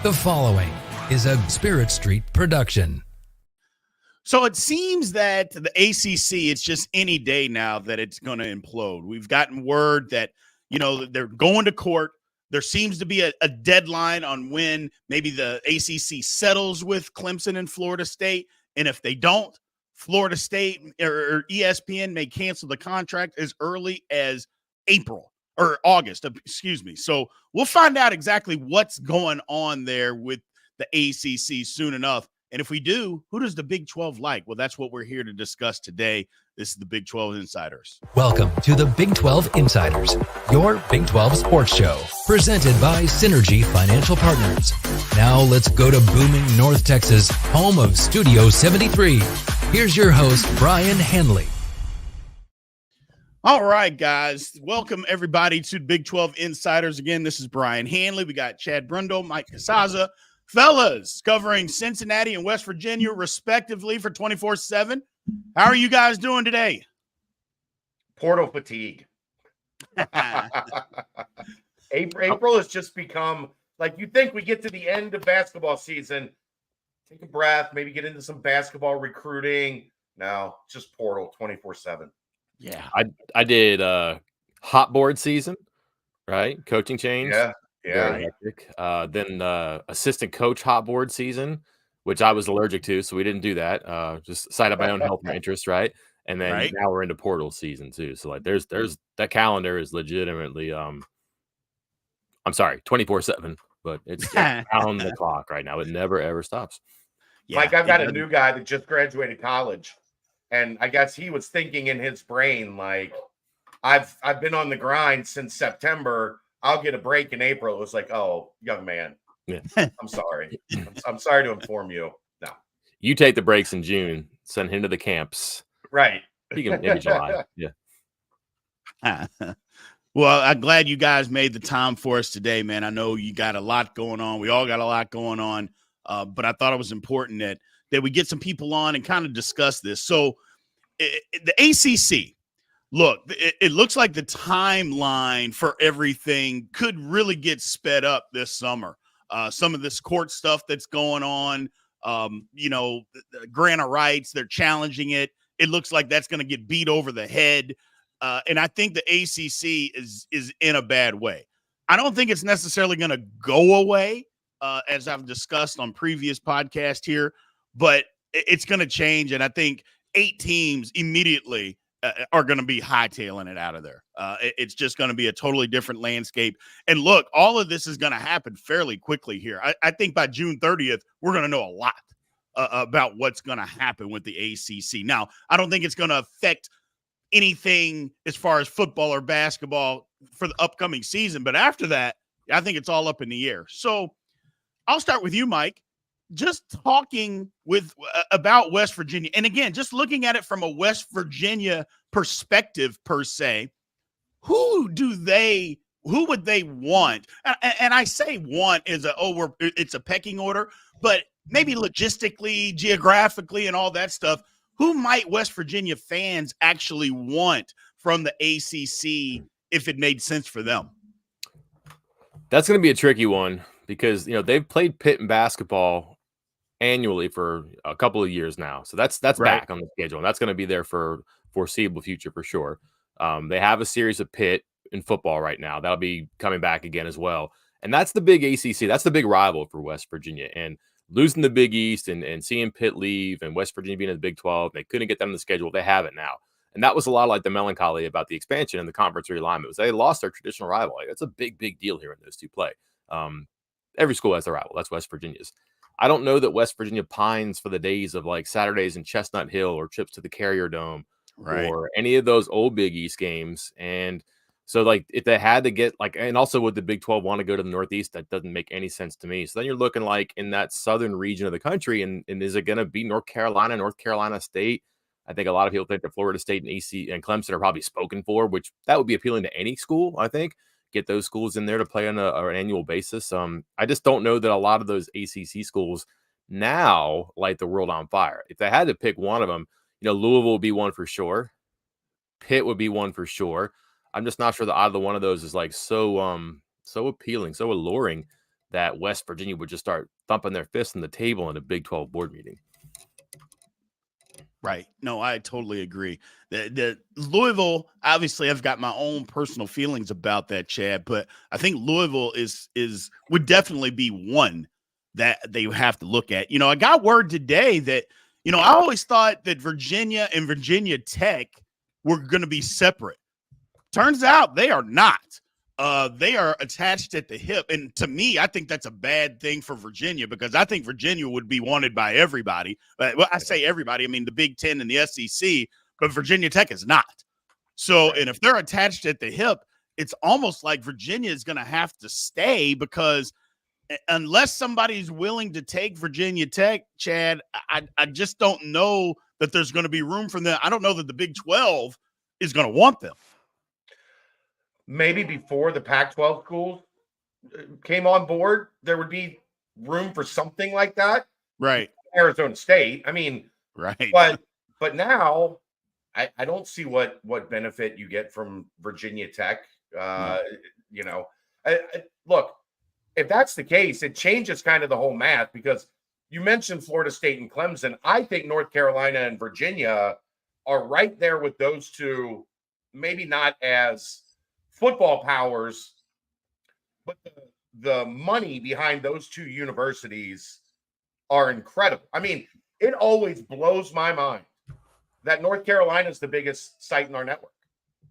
The following is a Spirit Street production. So it seems that the ACC, it's just any day now that it's going to implode. We've gotten word that, they're going to court. There seems to be a deadline on when maybe the ACC settles with Clemson and Florida State. And if they don't, Florida State or ESPN may cancel the contract as early as August, excuse me. So we'll find out exactly what's going on there with the ACC soon enough. And if we do, who does the Big 12 like? Well, that's what we're here to discuss today. This is the Big 12 Insiders. Welcome to the Big 12 Insiders, your Big 12 sports show, presented by Synergy Financial Partners. Now let's go to booming North Texas, home of Studio 73. Here's your host, Brien Hanley. All right, guys. Welcome, everybody, to Big 12 Insiders. Again, this is Brien Hanley. We got Chad Brendell, Mike Casazza. Fellas, covering Cincinnati and West Virginia, respectively, for 24/7. How are you guys doing today? Portal fatigue. April has just become, like, you think we get to the end of basketball season, take a breath, maybe get into some basketball recruiting. No, just portal 24/7. Yeah. I did hot board season, right? Coaching change. Yeah. Then assistant coach hot board season, which I was allergic to, so we didn't do that. Just side of my own health and interest, right? And then now we're into portal season too. So like there's that calendar is legitimately I'm sorry, 24/7, but it's on the clock right now. It never ever stops. Yeah, Mike, I've got a new guy that just graduated college, and I guess he was thinking in his brain, like, I've been on the grind since September. I'll get a break in April. It was like, oh, young man, I'm sorry. I'm sorry to inform you. No. You take the breaks in June, send him to the camps. Right. You can maybe July. Yeah. Well, I'm glad you guys made the time for us today, man. I know you got a lot going on. We all got a lot going on. But I thought it was important that we get some people on and kind of discuss this. So the ACC, look, it looks like the timeline for everything could really get sped up this summer. Some of this court stuff that's going on, the grant of rights, they're challenging it. It looks like that's going to get beat over the head. And I think the ACC is in a bad way. I don't think it's necessarily going to go away, as I've discussed on previous podcasts here, but it's going to change. And I think 8 teams immediately are going to be hightailing it out of there. It's just going to be a totally different landscape. And look, all of this is going to happen fairly quickly here. I think by June 30th, we're going to know a lot about what's going to happen with the ACC. Now, I don't think it's going to affect anything as far as football or basketball for the upcoming season. But after that, I think it's all up in the air. So I'll start with you, Mike. Just talking about West Virginia, and again, just looking at it from a West Virginia perspective per se, who would they want? And I say want is it's a pecking order, but maybe logistically, geographically, and all that stuff. Who might West Virginia fans actually want from the ACC if it made sense for them? That's going to be a tricky one because they've played Pitt in basketball annually for a couple of years now. So that's back on the schedule. And that's going to be there for foreseeable future for sure. They have a series of Pitt in football right now. That'll be coming back again as well. And that's the big ACC. That's the big rival for West Virginia. And losing the Big East and seeing Pitt leave and West Virginia being in the Big 12, they couldn't get them on the schedule. They have it now. And that was a lot like the melancholy about the expansion and the conference realignment. Was they lost their traditional rival. That's a big, big deal here when those two play. Every school has their rival. That's West Virginia's. I don't know that West Virginia pines for the days of like Saturdays in Chestnut Hill or trips to the Carrier Dome or any of those old Big East games. And so like if they had to get like, and also would the Big 12 want to go to the Northeast? That doesn't make any sense to me. So then you're looking like in that southern region of the country, and is it going to be North Carolina State? I think a lot of people think that Florida State and AC and Clemson are probably spoken for, which that would be appealing to any school, I think. Get those schools in there to play on an annual basis. I just don't know that a lot of those ACC schools now light the world on fire. If they had to pick one of them, Louisville would be one for sure. Pitt would be one for sure. I'm just not sure that either one of those is like so appealing, so alluring that West Virginia would just start thumping their fists on the table in a Big 12 board meeting. Right. No, I totally agree. The Louisville, obviously, I've got my own personal feelings about that, Chad, but I think Louisville would definitely be one that they have to look at. I got word today that, I always thought that Virginia and Virginia Tech were going to be separate. Turns out they are not. They are attached at the hip. And to me, I think that's a bad thing for Virginia, because I think Virginia would be wanted by everybody. Well, I say everybody, I mean the Big Ten and the SEC, but Virginia Tech is not. So, and if they're attached at the hip, it's almost like Virginia is going to have to stay, because unless somebody's willing to take Virginia Tech, Chad, I just don't know that there's going to be room for them. I don't know that the Big 12 is going to want them. Maybe before the Pac-12 schools came on board, there would be room for something like that. Right. Arizona State. I mean, right. But now I don't see what benefit you get from Virginia Tech. Look, if that's the case, it changes kind of the whole math, because you mentioned Florida State and Clemson. I think North Carolina and Virginia are right there with those two, maybe not as football powers, but the money behind those two universities are incredible. I mean, it always blows my mind that North Carolina is the biggest site in our network.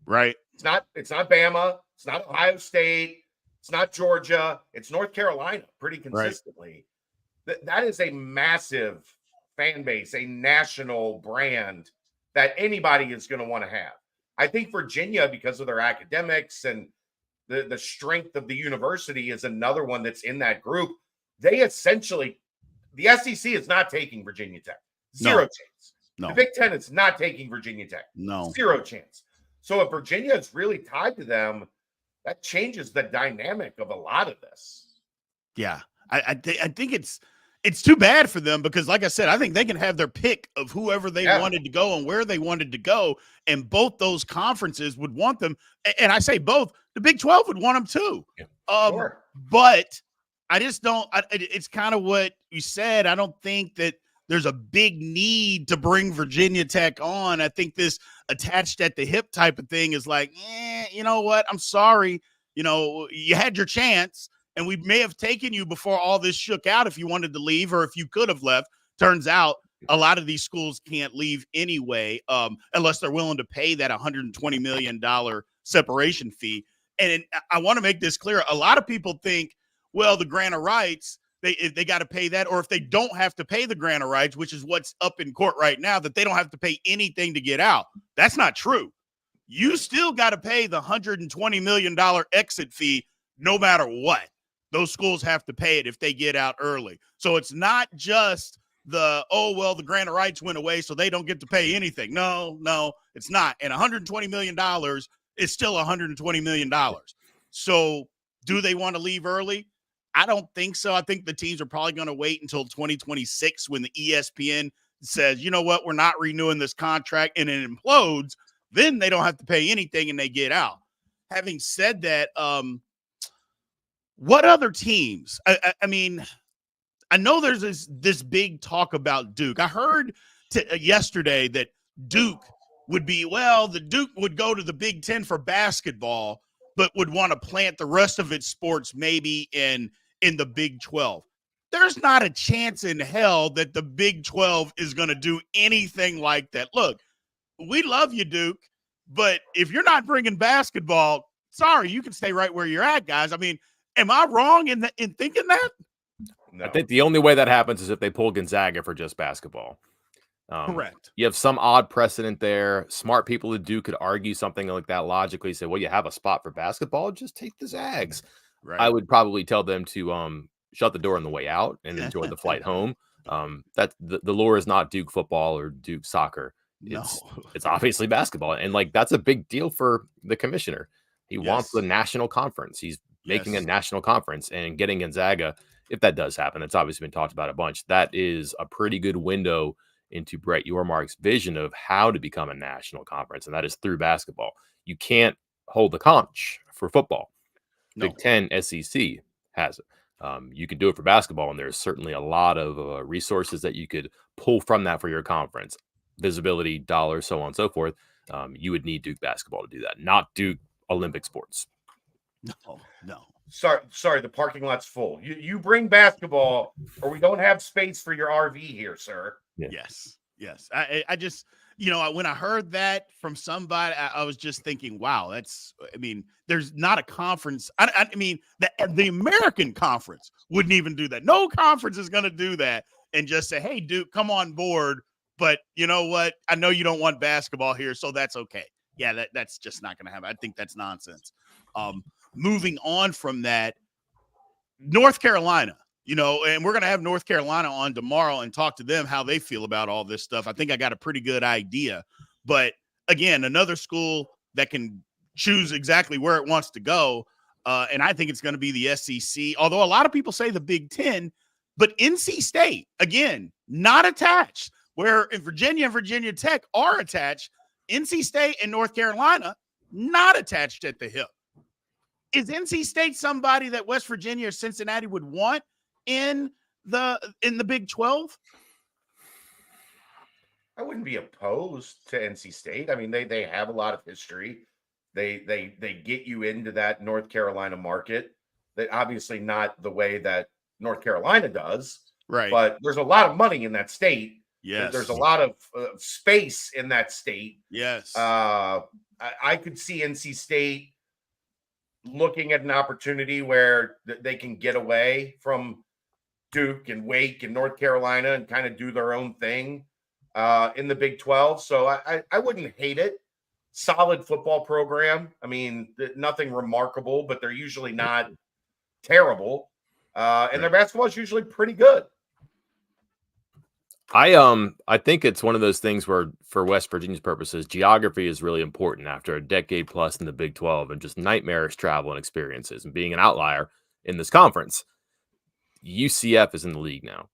Right. It's not Bama. It's not Ohio State. It's not Georgia. It's North Carolina pretty consistently. Right. That is a massive fan base, a national brand that anybody is going to want to have. I think Virginia, because of their academics and the strength of the university, is another one that's in that group. They essentially, the SEC is not taking Virginia Tech. Zero chance. No. The Big Ten is not taking Virginia Tech. No. Zero chance. So if Virginia is really tied to them, that changes the dynamic of a lot of this. Yeah. I think it's too bad for them, because like I said, I think they can have their pick of whoever they wanted to go and where they wanted to go. And both those conferences would want them. And I say both, the Big 12 would want them too. Yeah. Sure. But I just don't, it's kind of what you said. I don't think that there's a big need to bring Virginia Tech on. I think this attached at the hip type of thing is like, you know what? I'm sorry. You had your chance, and we may have taken you before all this shook out if you wanted to leave, or if you could have left. Turns out a lot of these schools can't leave anyway, unless they're willing to pay that $120 million separation fee. And I want to make this clear. A lot of people think, well, the grant of rights, they got to pay that, or if they don't have to pay the grant of rights, which is what's up in court right now, that they don't have to pay anything to get out. That's not true. You still got to pay the $120 million exit fee no matter what. Those schools have to pay it if they get out early. So it's not just the grant of rights went away, so they don't get to pay anything. No, it's not. And $120 million is still $120 million. So do they want to leave early? I don't think so. I think the teams are probably going to wait until 2026 when the ESPN says, you know what, we're not renewing this contract, and it implodes. Then they don't have to pay anything and they get out. Having said that, what other teams? I mean, I know there's this big talk about Duke. I heard yesterday that Duke would go to the Big Ten for basketball, but would want to plant the rest of its sports maybe in the Big 12. There's not a chance in hell that the Big 12 is going to do anything like that. Look, we love you, Duke, but if you're not bringing basketball, sorry, you can stay right where you're at, guys. I mean, am I wrong in thinking that? No. I think the only way that happens is if they pull Gonzaga for just basketball. Correct. You have some odd precedent there. Smart people at Duke could argue something like that logically. Say, well, you have a spot for basketball, just take the Zags. Right. I would probably tell them to shut the door on the way out and enjoy the flight home. That the lure is not Duke football or Duke soccer. It's obviously basketball, and like that's a big deal for the commissioner. He wants the national conference. He's making a national conference and getting Gonzaga. If that does happen, it's obviously been talked about a bunch. That is a pretty good window into Brett Yormark's vision of how to become a national conference, and that is through basketball. You can't hold the conch for football. No. Big Ten, SEC has it. You can do it for basketball, and there's certainly a lot of resources that you could pull from that for your conference. Visibility, dollars, so on and so forth. You would need Duke basketball to do that, not Duke Olympic sports. No. Sorry, the parking lot's full. You bring basketball, or we don't have space for your RV here, sir. Yeah. Yes. I just, when I heard that from somebody, I was just thinking, wow, there's not a conference. I mean, the American conference wouldn't even do that. No conference is going to do that and just say, hey, Duke, come on board. But you know what? I know you don't want basketball here, so that's okay. Yeah, that's just not going to happen. I think that's nonsense. Moving on from that, North Carolina, and we're going to have North Carolina on tomorrow and talk to them how they feel about all this stuff. I think I got a pretty good idea. But again, another school that can choose exactly where it wants to go. And I think it's going to be the SEC, although a lot of people say the Big Ten, but NC State, again, not attached, where in Virginia and Virginia Tech are attached. NC State and North Carolina, not attached at the hip. Is NC State somebody that West Virginia or Cincinnati would want in the Big 12? I wouldn't be opposed to NC State. I mean, they have a lot of history. They get you into that North Carolina market. That obviously not the way that North Carolina does, right? But there's a lot of money in that state. Yes, there's a lot of space in that state. Yes, I could see NC State looking at an opportunity where they can get away from Duke and Wake and North Carolina and kind of do their own thing in the Big 12. So I wouldn't hate it. Solid football program. I mean, nothing remarkable, but they're usually not terrible. And their basketball is usually pretty good. I think it's one of those things where, for West Virginia's purposes, geography is really important after a decade plus in the Big 12 and just nightmarish travel and experiences and being an outlier in this conference. UCF is in the league now.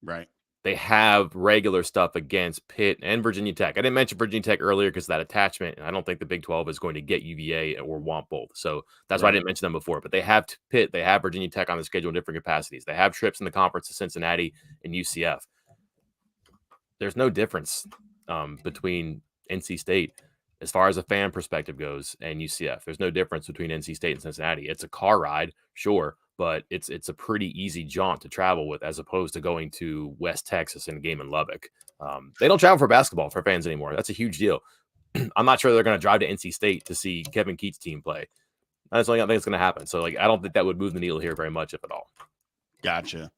Right. They have regular stuff against Pitt and Virginia Tech. I didn't mention Virginia Tech earlier because of that attachment, and I don't think the Big 12 is going to get UVA or want both. So that's why I didn't mention them before. But they have Pitt, they have Virginia Tech on the schedule in different capacities. They have trips in the conference to Cincinnati and UCF. There's no difference between NC State as far as a fan perspective goes and UCF. There's no difference between NC State and Cincinnati. It's a car ride, sure, but it's a pretty easy jaunt to travel with as opposed to going to West Texas and a game in Lubbock. They don't travel for basketball for fans anymore. That's a huge deal. I'm not sure they're going to drive to NC State to see Kevin Keats' team play. That's the only thing that's going to happen. So, I don't think that would move the needle here very much, if at all. Gotcha.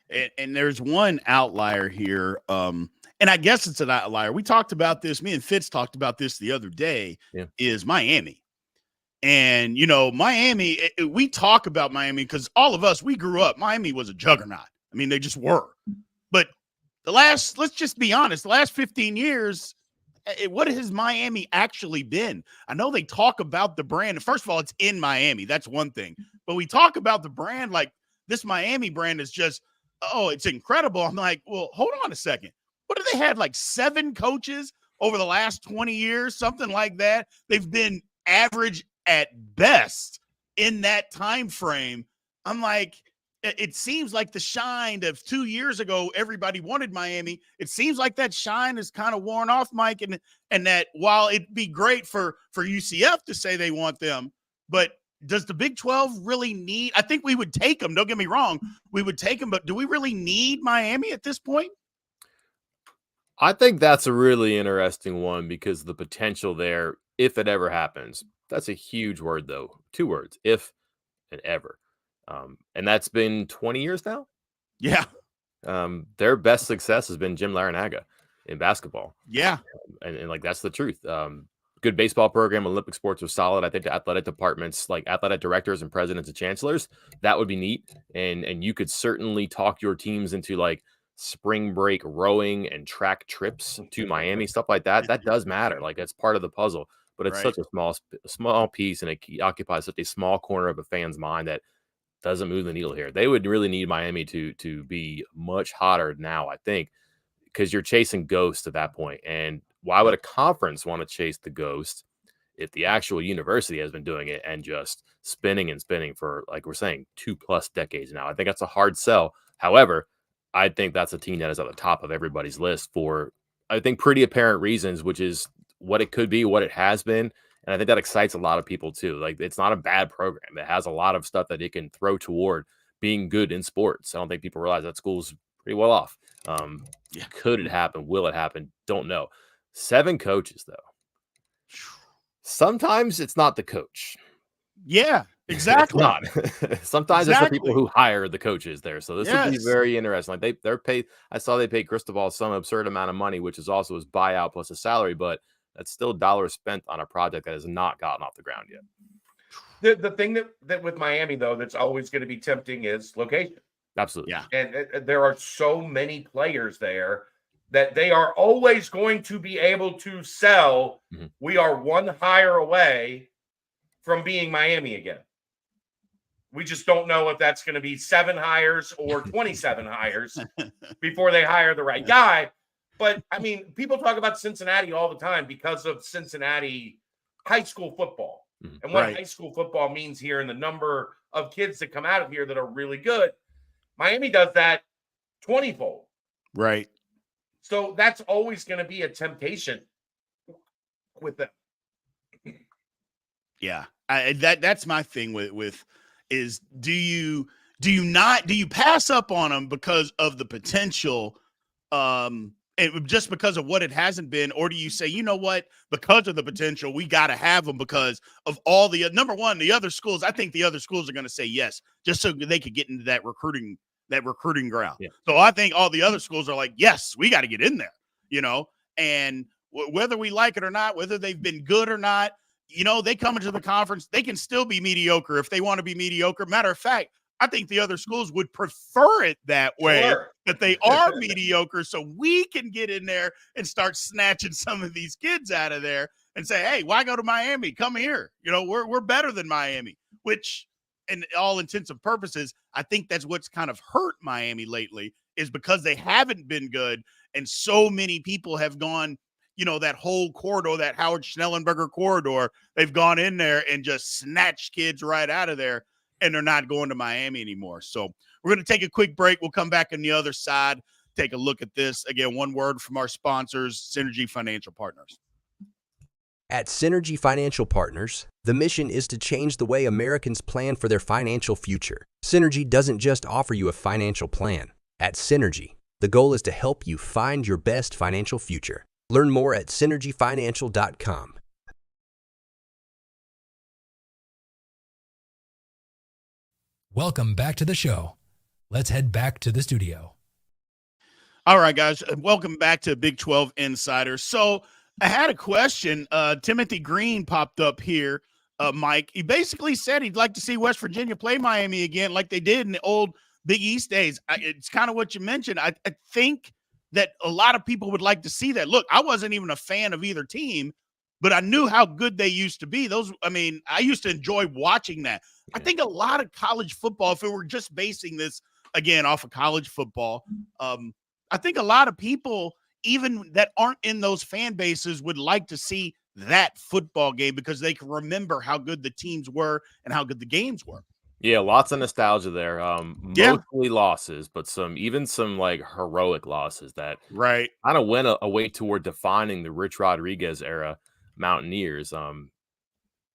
And there's one outlier here. And I guess it's an outlier. We talked about this. Me and Fitz talked about this the other day. Yeah. Is Miami. And, Miami, we talk about Miami because all of us, we grew up. Miami was a juggernaut. I mean, they just were. But let's just be honest, the last 15 years, what has Miami actually been? I know they talk about the brand. First of all, it's in Miami. That's one thing. But we talk about the brand like this Miami brand is just, oh, it's incredible. I'm like, well, hold on a second. What have they had, like 7 coaches over the last 20 years, something like that? They've been average at best in that time frame. I'm like, it seems like the shine of 2 years ago, everybody wanted Miami. It seems like that shine is kind of worn off, Mike, and that while it'd be great for UCF to say they want them, but does the Big 12 really need – I think we would take them. Don't get me wrong. We would take them, but do we really need Miami at this point? I think that's a really interesting one because the potential there, if it ever happens, that's a huge word, though. 2 words, if and ever. And that's been 20 years now. Yeah. Their best success has been Jim Larinaga in basketball. Yeah. And that's the truth. Good baseball program. Olympic sports was solid. I think the athletic departments, like athletic directors and presidents and chancellors, that would be neat. And you could certainly talk your teams into spring break rowing and track trips to Miami, stuff like that. That does matter. That's part of the puzzle, but it's such a small piece, and it occupies such a small corner of a fan's mind that doesn't move the needle here. They would really need Miami to be much hotter now, I think, because you're chasing ghosts at that point. And why would a conference want to chase the ghost if the actual university has been doing it and just spinning and spinning for, like we're saying, 2+ decades now. I think that's a hard sell. However, I think that's a team that is at the top of everybody's list for, I think, pretty apparent reasons, which is what it could be, what it has been. And I think that excites a lot of people too. Like, it's not a bad program. It has a lot of stuff that it can throw toward being good in sports. I don't think people realize that school's pretty well off. Could it happen? Will it happen? Don't know. 7 coaches, though. Sometimes it's not the coach. Yeah, exactly. It's not. Sometimes it's the people who hire the coaches there. So this would be very interesting. Like, they're paid. I saw they paid Cristobal some absurd amount of money, which is also his buyout plus a salary, but that's still dollars spent on a project that has not gotten off the ground yet. The thing that with Miami, though, that's always going to be tempting is location. Absolutely. Yeah. And there are so many players there that they are always going to be able to sell. Mm-hmm. We are one hire away from being Miami again. We just don't know if that's going to be 7 hires or 27 hires before they hire the right guy. But, I mean, people talk about Cincinnati all the time because of Cincinnati high school football. Mm-hmm. And what high school football means here and the number of kids that come out of here that are really good. Miami does that 20-fold. Right. So that's always going to be a temptation with them. Yeah. That's my thing with is do you pass up on them because of the potential and just because of what it hasn't been, or do you say, you know what, because of the potential, we got to have them because of all the number one, the other schools. I think the other schools are going to say yes, just so they could get into that recruiting ground. Yeah. So I think all the other schools are like, yes, we got to get in there, and whether we like it or not, whether they've been good or not, they come into the conference, they can still be mediocre if they want to be mediocre. Matter of fact, I think the other schools would prefer it that way, that they are mediocre, so we can get in there and start snatching some of these kids out of there and say, hey, why go to Miami? Come here. We're better than Miami, which in all intents and purposes, I think that's what's kind of hurt Miami lately, is because they haven't been good. And so many people have gone, that whole corridor, that Howard Schnellenberger corridor, they've gone in there and just snatched kids right out of there. And they're not going to Miami anymore. So we're going to take a quick break. We'll come back on the other side, take a look at this. Again, one word from our sponsors, Synergy Financial Partners. At Synergy Financial Partners, the mission is to change the way Americans plan for their financial future. Synergy doesn't just offer you a financial plan. At Synergy, the goal is to help you find your best financial future. Learn more at synergyfinancial.com. Welcome back to the show. Let's head back to the studio. All right, guys. Welcome back to Big 12 Insider. So I had a question. Timothy Green popped up here, Mike. He basically said he'd like to see West Virginia play Miami again like they did in the old Big East days. It's kind of what you mentioned. I think that a lot of people would like to see that. Look, I wasn't even a fan of either team, but I knew how good they used to be. I used to enjoy watching that. I think a lot of college football, if we were just basing this, again, off of college football, I think a lot of people, even that aren't in those fan bases, would like to see that football game because they can remember how good the teams were and how good the games were. Yeah, lots of nostalgia there. Mostly losses, but some like heroic losses that kind of went away toward defining the Rich Rodriguez era Mountaineers.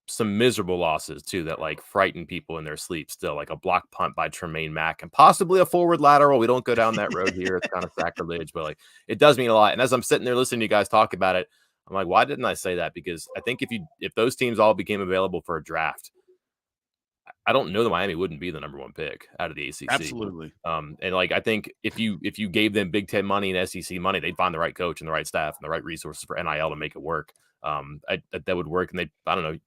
Some miserable losses too that like frighten people in their sleep still, like a block punt by Tremaine Mack and possibly a forward lateral. We don't go down that road here. It's kind of sacrilege, but like it does mean a lot. And as I'm sitting there listening to you guys talk about it, I'm like, why didn't I say that? Because I think if those teams all became available for a draft, I don't know that Miami wouldn't be the number 1 pick out of the ACC. Absolutely. And like I think if you gave them Big Ten money and SEC money, they'd find the right coach and the right staff and the right resources for NIL to make it work. That would work. And I don't know,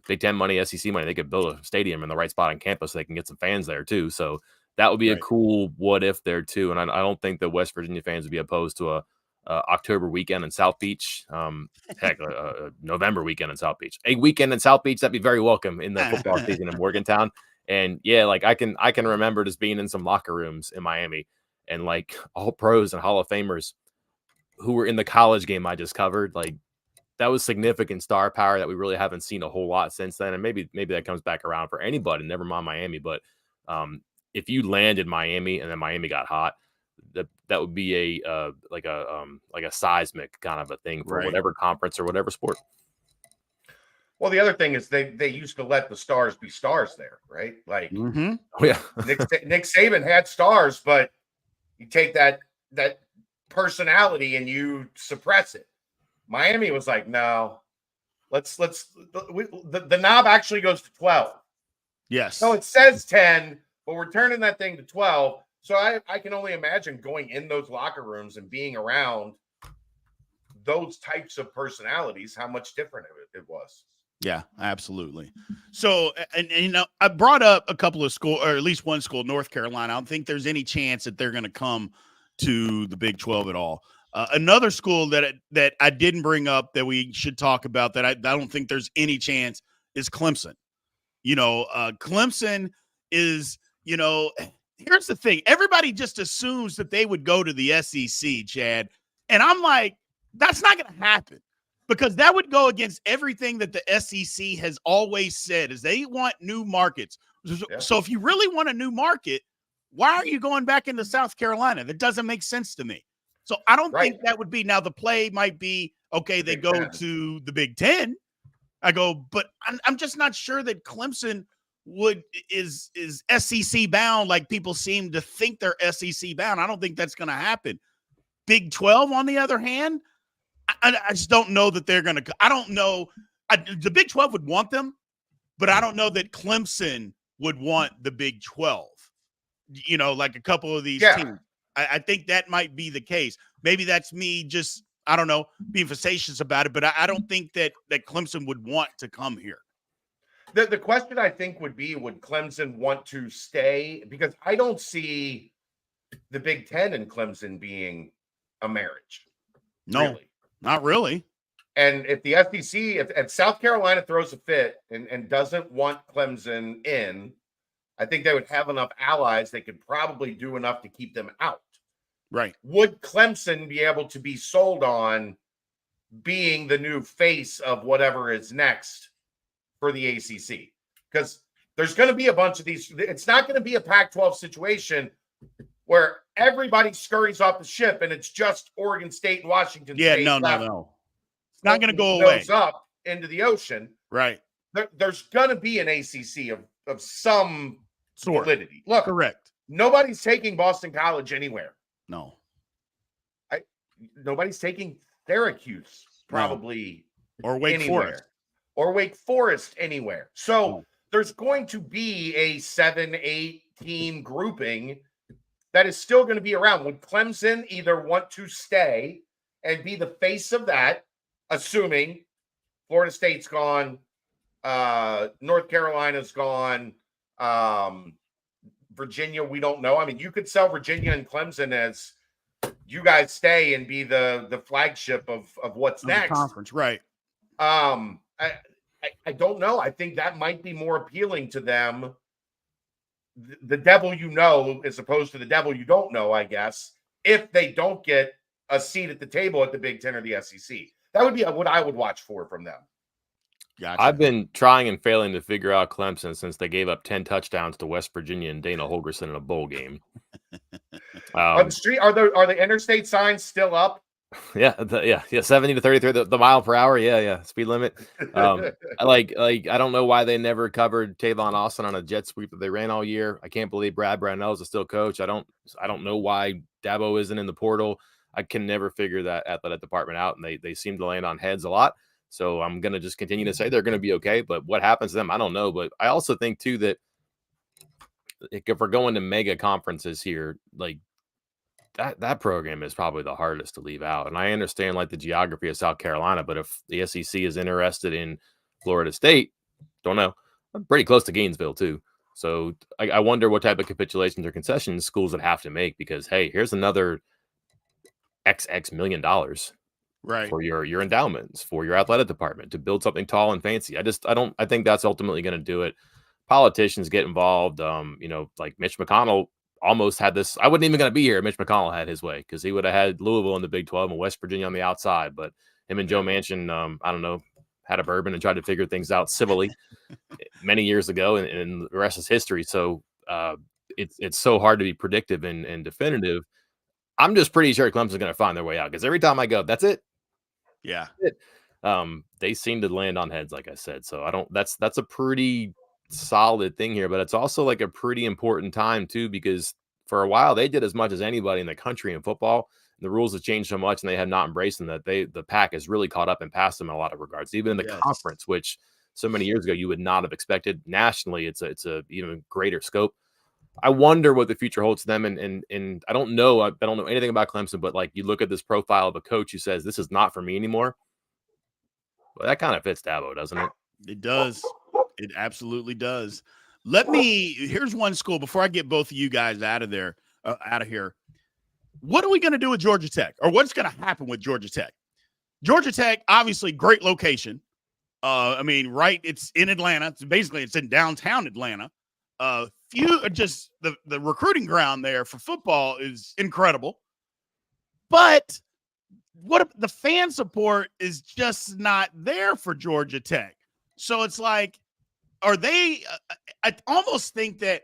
Big Ten money, SEC money, they could build a stadium in the right spot on campus so they can get some fans there too. So that would be a cool what if there too. And I don't think that West Virginia fans would be opposed to a October weekend in South Beach. A November weekend in South Beach. A weekend in South Beach, that'd be very welcome in the football season in Morgantown. And yeah, like I can remember just being in some locker rooms in Miami and like all pros and Hall of Famers who were in the college game I just covered, like was significant star power that we really haven't seen a whole lot since then. And maybe that comes back around for anybody, never mind Miami. But if you landed Miami and then Miami got hot, that would be like a seismic kind of a thing for whatever conference or whatever sport. Well, the other thing is they used to let the stars be stars there, right? Like, Mm-hmm. Oh, yeah. Nick Saban had stars, but you take that personality and you suppress it. Miami was like, no, the knob actually goes to 12. Yes. No, it says 10, but we're turning that thing to 12. So I can only imagine going in those locker rooms and being around those types of personalities, how much different it was. Yeah, absolutely. So, and you know, I brought up a couple of schools, or at least one school, North Carolina. I don't think there's any chance that they're going to come to the Big 12 at all. Another school that I didn't bring up that we should talk about that I don't think there's any chance is Clemson. You know, Clemson is, you know, here's the thing. Everybody just assumes that they would go to the SEC, Chad. And I'm like, that's not going to happen, because that would go against everything that the SEC has always said, is they want new markets. Yeah. So if you really want a new market, why are you going back into South Carolina? That doesn't make sense to me. So I don't think that would be. Now the play might be, okay, they go to the Big Ten. I go, but I'm just not sure that Clemson is SEC bound like people seem to think they're SEC bound. I don't think that's going to happen. Big 12, on the other hand, I just don't know that they're going to. I don't know. The Big 12 would want them, but I don't know that Clemson would want the Big 12. You know, like a couple of these teams. I think that might be the case. Maybe that's me just, I don't know, being facetious about it, but I don't think that Clemson would want to come here. The question I think would be, would Clemson want to stay? Because I don't see the Big Ten and Clemson being a marriage. No, really. Not really. And if the SEC, if South Carolina throws a fit and doesn't want Clemson in, I think they would have enough allies. They could probably do enough to keep them out. Right. Would Clemson be able to be sold on being the new face of whatever is next for the ACC? Because there's going to be a bunch of these. It's not going to be a Pac-12 situation where everybody scurries off the ship and it's just Oregon State and Washington State. No. It's not going to go away. Up into the ocean. Right. There's going to be an ACC of some sort. Validity. Look, correct. Nobody's taking Boston College anywhere. No. Nobody's taking Syracuse probably. No. Or Wake Forest. Or Wake Forest anywhere. So there's going to be a 7-8 team grouping that is still going to be around. Would Clemson either want to stay and be the face of that, assuming Florida State's gone, North Carolina's gone, Virginia, we don't know. I mean, you could sell Virginia and Clemson as you guys stay and be the flagship of what's next. Conference, right. I don't know. I think that might be more appealing to them. The devil you know as opposed to the devil you don't know, I guess, if they don't get a seat at the table at the Big Ten or the SEC. That would be what I would watch for from them. Gotcha. I've been trying and failing to figure out Clemson since they gave up 10 touchdowns to West Virginia and Dana Holgorsen in a bowl game. On the street, are the interstate signs still up? Yeah, 70 to 33, the mile per hour. Yeah, speed limit. I don't know why they never covered Tavon Austin on a jet sweep that they ran all year. I can't believe Brad Brendell is still coach. I don't know why Dabo isn't in the portal. I can never figure that athletic department out, and they seem to land on heads a lot. So I'm going to just continue to say they're going to be okay. But what happens to them, I don't know. But I also think, too, that if we're going to mega conferences here, like that program is probably the hardest to leave out. And I understand, like, the geography of South Carolina. But if the SEC is interested in Florida State, don't know. I'm pretty close to Gainesville, too. So I wonder what type of capitulations or concessions schools would have to make because, hey, here's another XX million dollars. Right. For your endowments, for your athletic department to build something tall and fancy. I think that's ultimately going to do it. Politicians get involved. Like Mitch McConnell almost had this. I wasn't even going to be here. Mitch McConnell had his way because he would have had Louisville in the Big 12 and West Virginia on the outside. But Him and Joe Manchin, I don't know, had a bourbon and tried to figure things out civilly many years ago, and the rest is history. So it's so hard to be predictive and definitive. I'm just pretty sure Clemson's going to find their way out, because every time I go, that's it. Yeah. They seem to land on heads, like I said. So I don't. That's a pretty solid thing here, but it's also like a pretty important time too, because for a while they did as much as anybody in the country in football. The rules have changed so much, and they have not embraced them, that the pack has really caught up and passed them in a lot of regards, even in the conference, which so many years ago you would not have expected. Nationally, it's a even greater scope. I wonder what the future holds to them, and I don't know. I don't know anything about Clemson, but like, you look at this profile of a coach who says this is not for me anymore. Well, that kind of fits Dabo, doesn't it? It does. It absolutely does. Here's one school before I get both of you guys out of here. What are we going to do with Georgia Tech, or what's going to happen with Georgia Tech? Georgia Tech, obviously, great location. It's in Atlanta. It's in downtown Atlanta. The recruiting ground there for football is incredible. But the fan support is just not there for Georgia Tech. So it's like, I almost think that,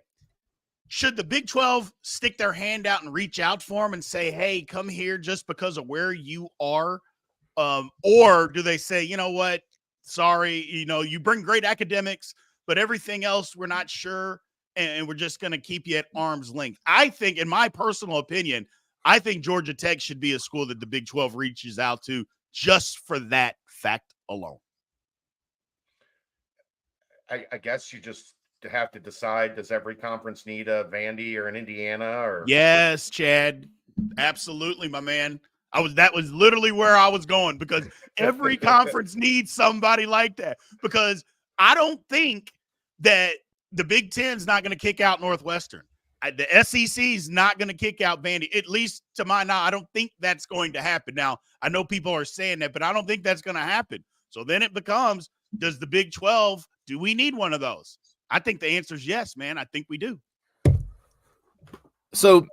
should the Big 12 stick their hand out and reach out for them and say, hey, come here just because of where you are? Or do they say, you know what? Sorry, you bring great academics, but everything else we're not sure, and we're just going to keep you at arm's length. I think, in my personal opinion, I think Georgia Tech should be a school that the Big 12 reaches out to just for that fact alone. I guess you just have to decide, does every conference need a Vandy or an Indiana? Or yes, Chad, absolutely, my man. That was literally where I was going, because every conference needs somebody like that, because I don't think that the Big Ten's not going to kick out Northwestern. The SEC is not going to kick out Vandy, at least to my knowledge. I don't think that's going to happen. Now, I know people are saying that, but I don't think that's going to happen. So then it becomes, does the Big 12, do we need one of those? I think the answer is yes, man. I think we do. So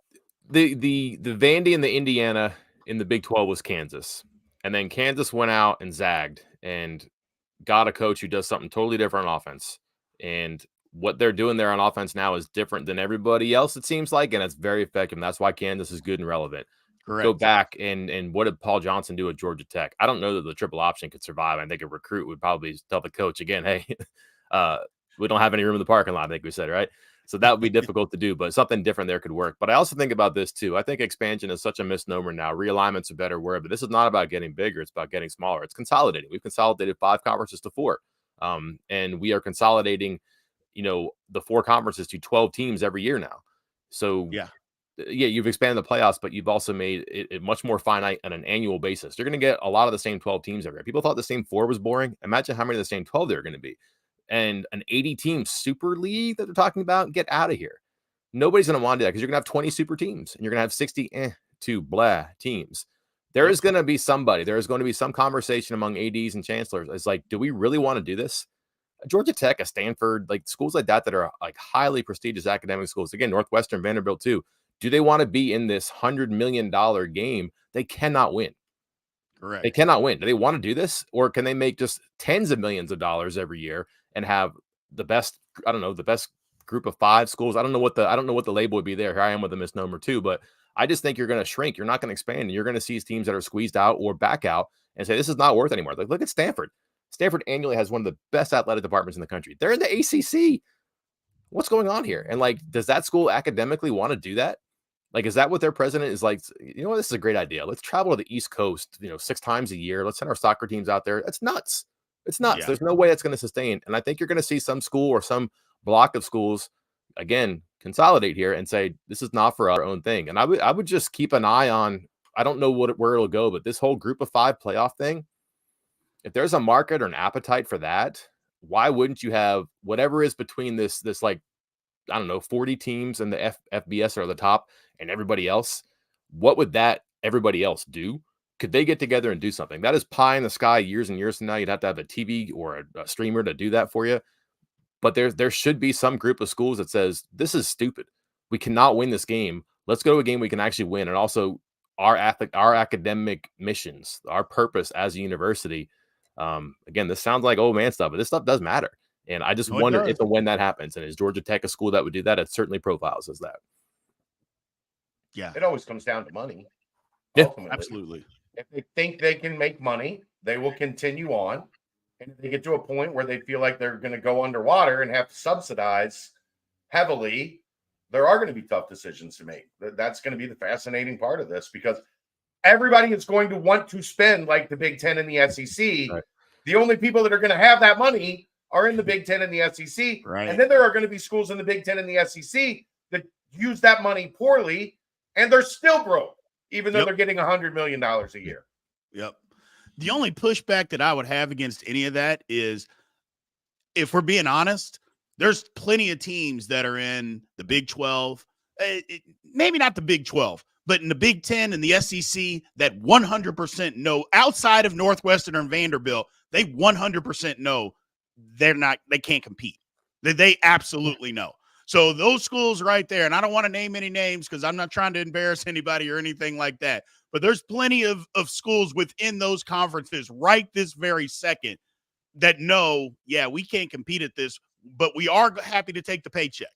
the Vandy and the Indiana in the Big 12 was Kansas. And then Kansas went out and zagged and got a coach who does something totally different on offense. And what they're doing there on offense now is different than everybody else, it seems like, and it's very effective. And that's why Kansas is good and relevant. Correct. Go back and what did Paul Johnson do at Georgia Tech? I don't know that the triple option could survive. I think a recruit would probably tell the coach again, hey, we don't have any room in the parking lot, I think we said, right? So that would be difficult to do, but something different there could work. But I also think about this too. I think expansion is such a misnomer now. Realignment's a better word, but this is not about getting bigger. It's about getting smaller. It's consolidating. We've consolidated 5 conferences to 4. And we are consolidating, the 4 conferences to 12 teams every year now. So yeah, you've expanded the playoffs, but you've also made it much more finite on an annual basis. You're going to get a lot of the same 12 teams every year. People thought the same 4 was boring. Imagine how many of the same 12 there are going to be. And an 80-team super league that they're talking about, get out of here. Nobody's going to want to do that, because you're going to have 20 super teams and you're going to have 60 teams. There is going to be somebody. There is going to be some conversation among ADs and chancellors. It's like, do we really want to do this? Georgia Tech, a Stanford, like schools like that are like highly prestigious academic schools. Again, Northwestern, Vanderbilt too. Do they want to be in this $100 million game? They cannot win. Correct. They cannot win. Do they want to do this? Or can they make just tens of millions of dollars every year and have the best group of 5 schools? I don't know what the label would be there. Here I am with a misnomer too, but I just think you're going to shrink. You're not going to expand. And you're going to see teams that are squeezed out or back out and say, this is not worth anymore. Like, look at Stanford. Stanford annually has one of the best athletic departments in the country. They're in the ACC. What's going on here? And like, does that school academically want to do that? Like, is that what their president is like? You know what? This is a great idea. Let's travel to the East Coast, 6 times a year. Let's send our soccer teams out there. That's nuts. It's nuts. Yeah. There's no way it's going to sustain. And I think you're going to see some school or some block of schools, again, consolidate here and say, this is not for our own thing. And I would just keep an eye on, I don't know where it'll go, but this whole group of 5 playoff thing, if there's a market or an appetite for that, why wouldn't you have whatever is between this like, I don't know, 40 teams and the FBS are the top and everybody else? What would that everybody else do? Could they get together and do something? That is pie in the sky years and years from now. You'd have to have a TV or a streamer to do that for you. But there should be some group of schools that says, this is stupid. We cannot win this game. Let's go to a game we can actually win. And also, our academic missions, our purpose as a university. Again, this sounds like old man stuff, but this stuff does matter. And I just wonder if and when that happens. And is Georgia Tech a school that would do that? It certainly profiles as that. Yeah. It always comes down to money. Yeah, absolutely. If they think they can make money, they will continue on. And if they get to a point where they feel like they're going to go underwater and have to subsidize heavily, there are going to be tough decisions to make. That's going to be the fascinating part of this, because everybody is going to want to spend like the Big Ten and the SEC. Right. The only people that are going to have that money are in the Big Ten and the SEC. Right. And then there are going to be schools in the Big Ten and the SEC that use that money poorly, and they're still broke, even though they're getting $100 million a year. Yep. The only pushback that I would have against any of that is, if we're being honest, there's plenty of teams that are in the Big 12, maybe not the Big 12, but in the Big 10 and the SEC that 100% know, outside of Northwestern and Vanderbilt, they 100% know they can't compete. They absolutely know. So those schools right there, and I don't want to name any names because I'm not trying to embarrass anybody or anything like that, but there's plenty of schools within those conferences right this very second that know, yeah, we can't compete at this, but we are happy to take the paycheck.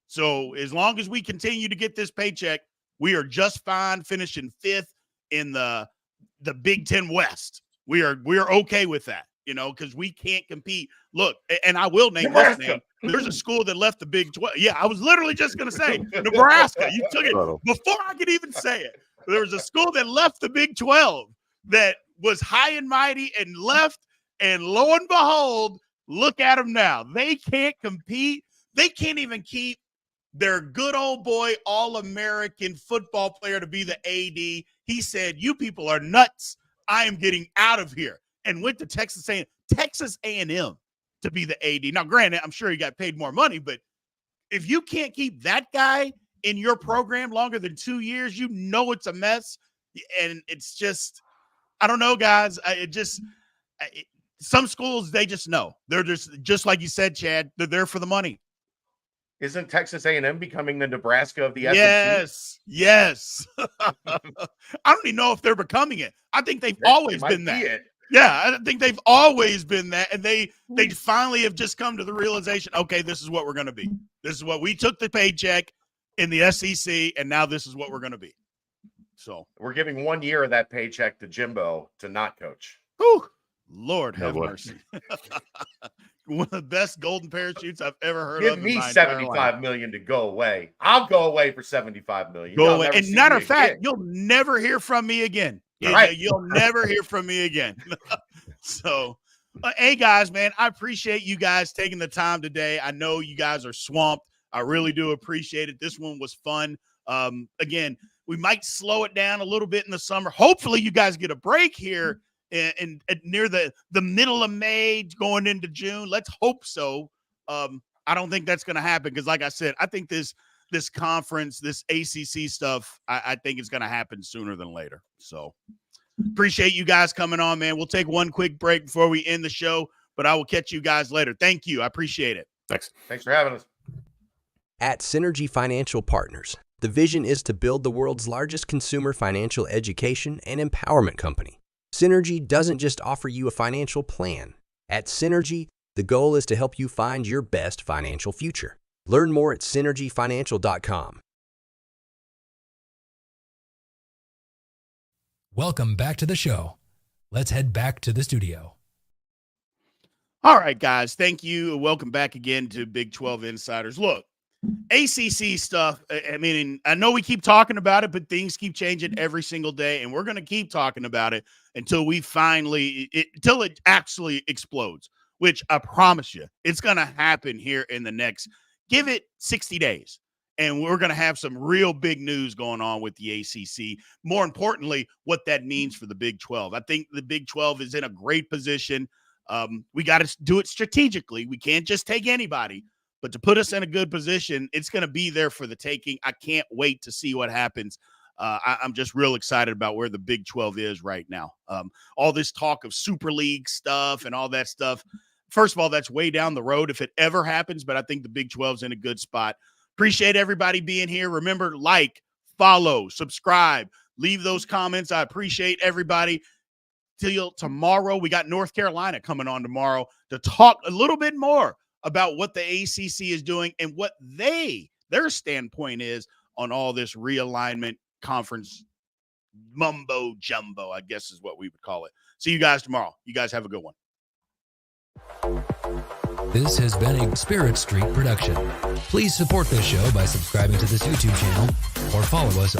So as long as we continue to get this paycheck, we are just fine finishing 5th in the Big Ten West. We're okay with that, because we can't compete. Look, and I will name this name. There's a school that left the Big 12. Yeah, I was literally just going to say Nebraska. You took it before I could even say it. There was a school that left the Big 12 that was high and mighty and left, and lo and behold, look at them now. They can't compete. They can't even keep their good old boy All-American football player to be the AD. He said, "You people are nuts. I am getting out of here," and went to Texas A&M to be the AD. Now, granted, I'm sure he got paid more money, but if you can't keep that guy in your program longer than 2 years, it's a mess. And it's just, I don't know, guys. Some schools, they just know. They're just like you said, Chad, they're there for the money. Isn't Texas A&M becoming the Nebraska of the SEC? Yes. I don't even know if they're becoming it. I think they've always been that. Yeah, I think they've always been that, and they finally have just come to the realization, okay, this is what we're going to be. This is what we took the paycheck in the SEC, and now this is what we're going to be. So we're giving 1 year of that paycheck to Jimbo to not coach. Whew, Lord have mercy. One of the best golden parachutes I've ever heard of. Give me $75 million to go away. I'll go away for $75 million. Go away. And matter of fact, you'll never hear from me again. Right. You'll never hear from me again. So, hey, guys, man, I appreciate you guys taking the time today. I know you guys are swamped. I really do appreciate it. This one was fun. Again, we might slow it down a little bit in the summer. Hopefully you guys get a break here in near the middle of May going into June. Let's hope so. I don't think that's going to happen because, like I said, I think this conference, this ACC stuff, I think it's going to happen sooner than later. So appreciate you guys coming on, man. We'll take one quick break before we end the show, but I will catch you guys later. Thank you. I appreciate it. Thanks for having us. At Synergy Financial Partners, the vision is to build the world's largest consumer financial education and empowerment company. Synergy doesn't just offer you a financial plan. At Synergy, the goal is to help you find your best financial future. Learn more at synergyfinancial.com. Welcome back to the show. Let's head back to the studio. All right, guys. Thank you. Welcome back again to Big 12 Insiders. Look, ACC stuff, I mean, I know we keep talking about it, but things keep changing every single day, and we're going to keep talking about it until we until it actually explodes, which I promise you, it's going to happen here in the next, give it 60 days, and we're going to have some real big news going on with the ACC. More importantly, what that means for the Big 12. I think the Big 12 is in a great position. We got to do it strategically. We can't just take anybody. But to put us in a good position, it's going to be there for the taking. I can't wait to see what happens. I'm just real excited about where the Big 12 is right now. All this talk of Super League stuff and all that stuff. First of all, that's way down the road if it ever happens, but I think the Big 12 is in a good spot. Appreciate everybody being here. Remember, like, follow, subscribe, Leave those comments. I appreciate everybody. Till tomorrow, we got North Carolina coming on tomorrow to talk a little bit more about what the ACC is doing and what their standpoint is on all this realignment conference mumbo jumbo, I guess is what we would call it. See you guys tomorrow. You guys have a good one. This has been a Spirit Street production. Please support this show by subscribing to this YouTube channel or follow us